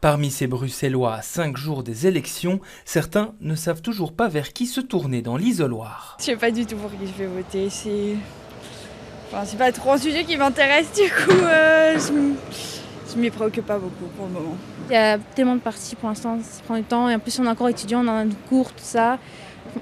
Parmi ces Bruxellois à 5 jours des élections, certains ne savent toujours pas vers qui se tourner dans l'isoloir. Je sais pas du tout pour qui je vais voter. C'est pas trop un sujet qui m'intéresse, du coup je m'y préoccupe pas beaucoup pour le moment. Il y a tellement de partis pour l'instant, ça prend du temps et en plus on est encore étudiant, on a un cours, tout ça.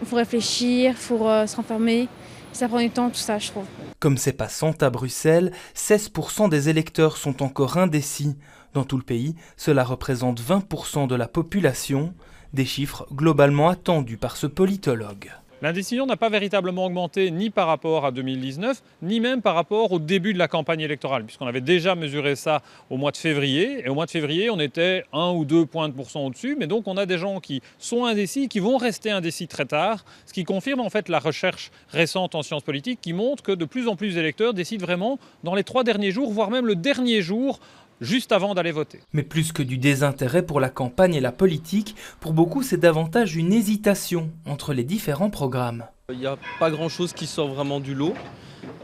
Il faut réfléchir, il faut se renfermer, ça prend du temps, tout ça je trouve. Comme c'est passant à Bruxelles, 16% des électeurs sont encore indécis. Dans tout le pays, cela représente 20% de la population, des chiffres globalement attendus par ce politologue. L'indécision n'a pas véritablement augmenté ni par rapport à 2019, ni même par rapport au début de la campagne électorale, puisqu'on avait déjà mesuré ça au mois de février. Et au mois de février, on était 1 ou 2 points de pourcent au-dessus. Mais donc, on a des gens qui sont indécis, qui vont rester indécis très tard, ce qui confirme en fait la recherche récente en sciences politiques qui montre que de plus en plus d'électeurs décident vraiment dans les 3 derniers jours, voire même le dernier jour, juste avant d'aller voter. Mais plus que du désintérêt pour la campagne et la politique, pour beaucoup c'est davantage une hésitation entre les différents programmes. Il n'y a pas grand-chose qui sort vraiment du lot.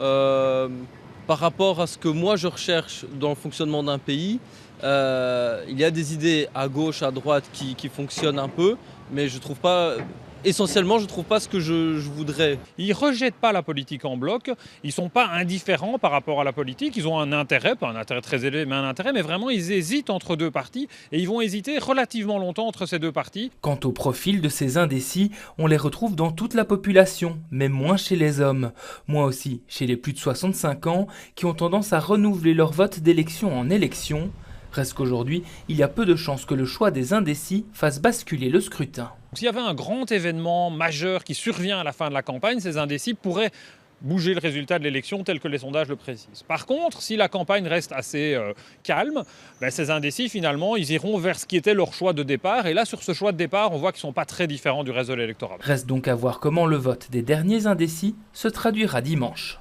Par rapport à ce que moi je recherche dans le fonctionnement d'un pays, il y a des idées à gauche, à droite qui fonctionnent un peu, mais je trouve pas... Essentiellement, je ne trouve pas ce que je voudrais. Ils ne rejettent pas la politique en bloc, ils ne sont pas indifférents par rapport à la politique, ils ont un intérêt, pas un intérêt très élevé, mais un intérêt, mais vraiment ils hésitent entre deux partis et ils vont hésiter relativement longtemps entre ces deux partis. Quant au profil de ces indécis, on les retrouve dans toute la population, mais moins chez les hommes. Moins aussi chez les plus de 65 ans qui ont tendance à renouveler leur vote d'élection en élection. Reste qu'aujourd'hui, il y a peu de chances que le choix des indécis fasse basculer le scrutin. S'il y avait un grand événement majeur qui survient à la fin de la campagne, ces indécis pourraient bouger le résultat de l'élection tel que les sondages le précisent. Par contre, si la campagne reste assez calme, ces indécis, finalement, ils iront vers ce qui était leur choix de départ. Et là, sur ce choix de départ, on voit qu'ils ne sont pas très différents du reste de l'électorat. Reste donc à voir comment le vote des derniers indécis se traduira dimanche.